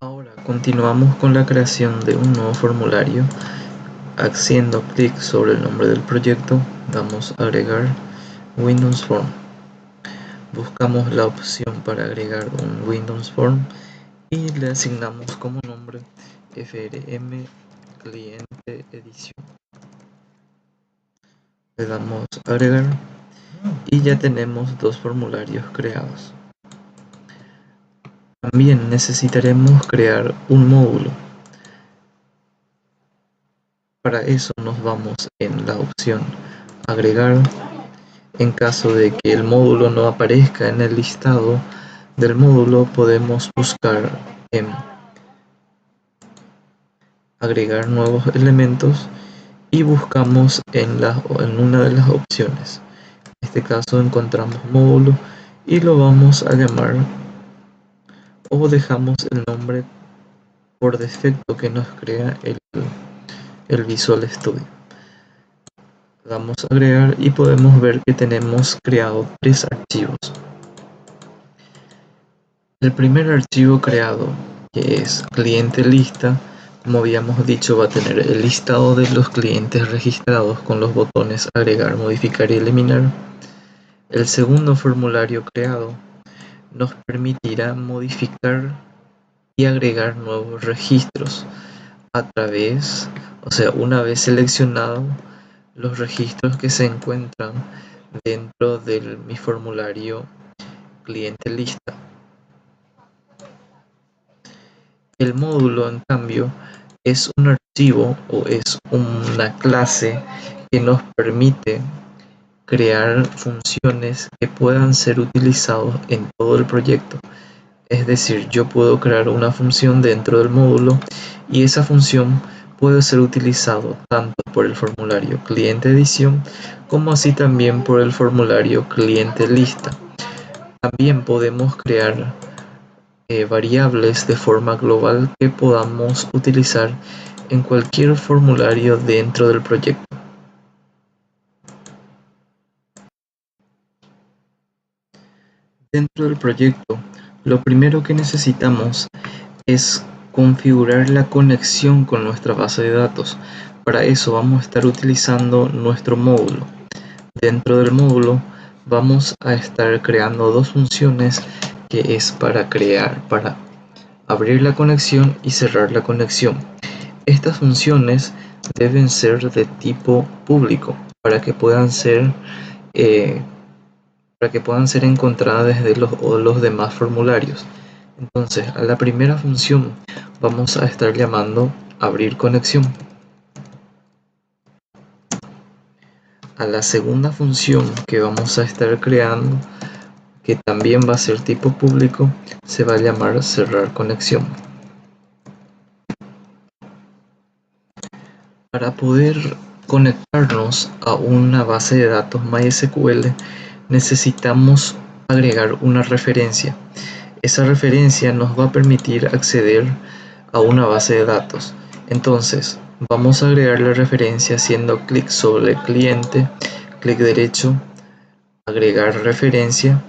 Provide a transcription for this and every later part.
Ahora continuamos con la creación de un nuevo formulario. Haciendo clic sobre el nombre del proyecto, damos a agregar Windows Form. Buscamos la opción para agregar un Windows Form y le asignamos como nombre FRM Cliente Edición. Le damos a agregar y ya tenemos dos formularios creados. También necesitaremos crear un módulo. Para eso nos vamos en la opción agregar. En caso de que el módulo no aparezca en el listado del módulo, podemos buscar en agregar nuevos elementos y buscamos en una de las opciones. En este caso encontramos módulo y lo vamos a llamar, o dejamos el nombre por defecto que nos crea el Visual Studio. Damos a agregar y podemos ver que tenemos creado 3 archivos. El primer archivo creado, que es cliente lista, como habíamos dicho, va a tener el listado de los clientes registrados con los botones agregar, modificar y eliminar. El segundo formulario creado nos permitirá modificar y agregar nuevos registros una vez seleccionado los registros que se encuentran dentro de mi formulario cliente lista. El módulo, en cambio, es un archivo o es una clase que nos permite crear funciones que puedan ser utilizados en todo el proyecto. Es decir, yo puedo crear una función dentro del módulo y esa función puede ser utilizado tanto por el formulario cliente edición como así también por el formulario cliente lista. También podemos crear variables de forma global que podamos utilizar en cualquier formulario dentro del proyecto. Dentro del proyecto, lo primero que necesitamos es configurar la conexión con nuestra base de datos. Para eso vamos a estar utilizando nuestro módulo. Dentro del módulo vamos a estar creando dos funciones, que es para abrir la conexión y cerrar la conexión. Estas funciones deben ser de tipo público para que puedan ser encontradas desde los demás formularios. Entonces, a la primera función vamos a estar llamando abrir conexión. A la segunda función que vamos a estar creando, que también va a ser tipo público, se va a llamar cerrar conexión. Para poder conectarnos a una base de datos MySQL necesitamos agregar una referencia. Esa referencia nos va a permitir acceder a una base de datos. Entonces vamos a agregar la referencia haciendo clic sobre el cliente, clic derecho, agregar referencia,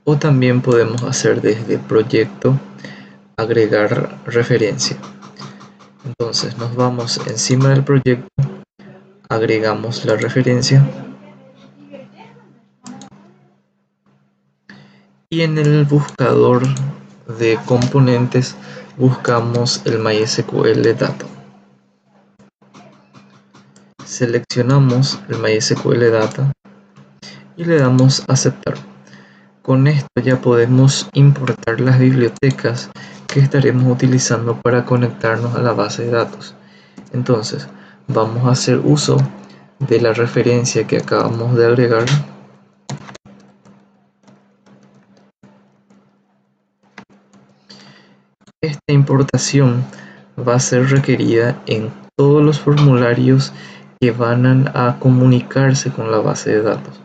o también podemos hacer desde proyecto agregar referencia. Entonces nos vamos encima del proyecto, agregamos la referencia y en el buscador de componentes buscamos el MySQL Data. Seleccionamos el MySQL Data y le damos a aceptar. Con esto ya podemos importar las bibliotecas que estaremos utilizando para conectarnos a la base de datos. Entonces vamos a hacer uso de la referencia que acabamos de agregar. Esta importación va a ser requerida en todos los formularios que van a comunicarse con la base de datos.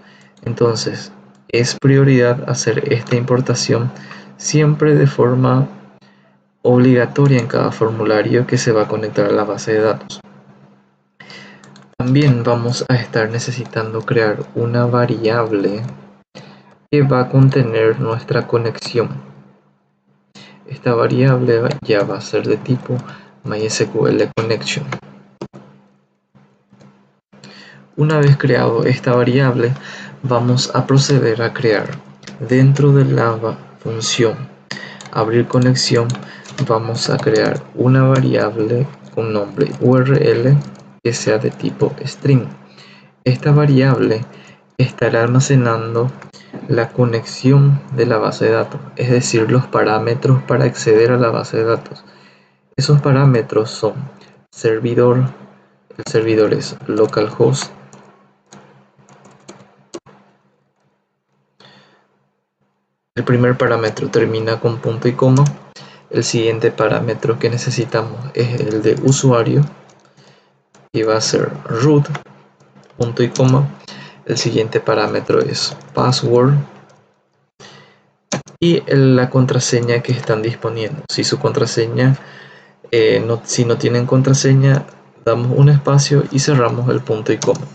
Entonces es prioridad hacer esta importación siempre de forma obligatoria en cada formulario que se va a conectar a la base de datos. También vamos a estar necesitando crear una variable que va a contener nuestra conexión. esta variable ya va a ser de tipo MySQL Connection. Una vez creado esta variable, vamos a proceder a crear dentro de la función abrir conexión. Vamos a crear una variable con nombre URL que sea de tipo string. Esta variable estará almacenando la conexión de la base de datos, es decir, los parámetros para acceder a la base de datos. Esos parámetros son servidor, el servidor es localhost, el primer parámetro termina con punto y coma, el siguiente parámetro que necesitamos es el de usuario y va a ser root, punto y coma, el siguiente parámetro es password y la contraseña que están disponiendo. Si su contraseña, si no tienen contraseña, damos un espacio y cerramos el punto y coma.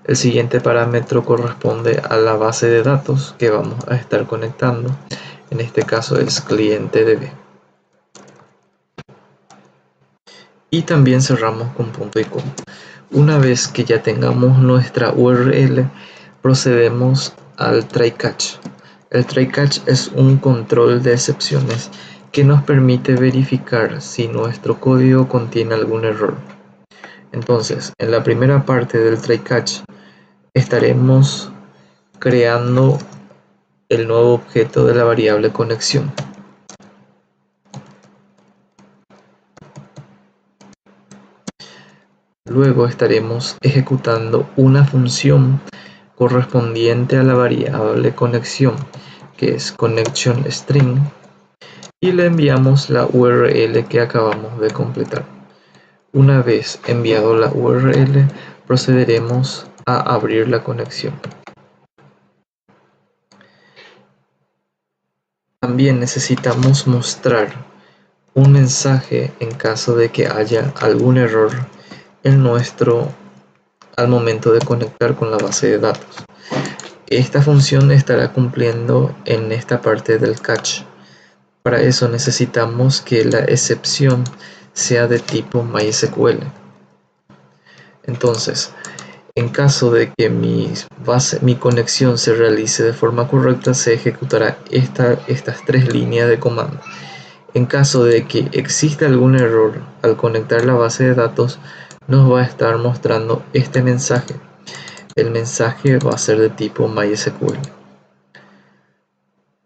El siguiente parámetro corresponde a la base de datos que vamos a estar conectando. En este caso es clientedb. Y también cerramos con punto y coma. Una vez que ya tengamos nuestra URL, procedemos al try catch. El try catch es un control de excepciones que nos permite verificar si nuestro código contiene algún error. Entonces, en la primera parte del try catch estaremos creando el nuevo objeto de la variable conexión. Luego estaremos ejecutando una función correspondiente a la variable conexión, que es connection string, y le enviamos la URL que acabamos de completar. Una vez enviado la URL, procederemos a abrir la conexión. También necesitamos mostrar un mensaje en caso de que haya algún error al momento de conectar con la base de datos. Esta función estará cumpliendo en esta parte del catch. Para eso necesitamos que la excepción sea de tipo MySQL. Entonces, en caso de que mi conexión se realice de forma correcta, se ejecutará estas tres líneas de comando. En caso de que exista algún error al conectar la base de datos, nos va a estar mostrando este mensaje. El mensaje va a ser de tipo MySQL.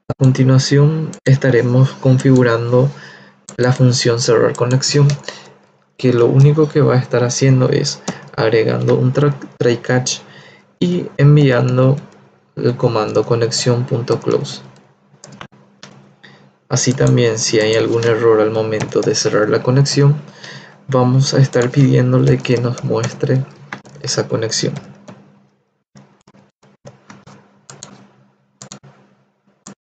A continuación estaremos configurando la función cerrar conexión, que lo único que va a estar haciendo es agregando un try catch y enviando el comando conexión.close. Así también, si hay algún error al momento de cerrar la conexión, vamos a estar pidiéndole que nos muestre esa conexión.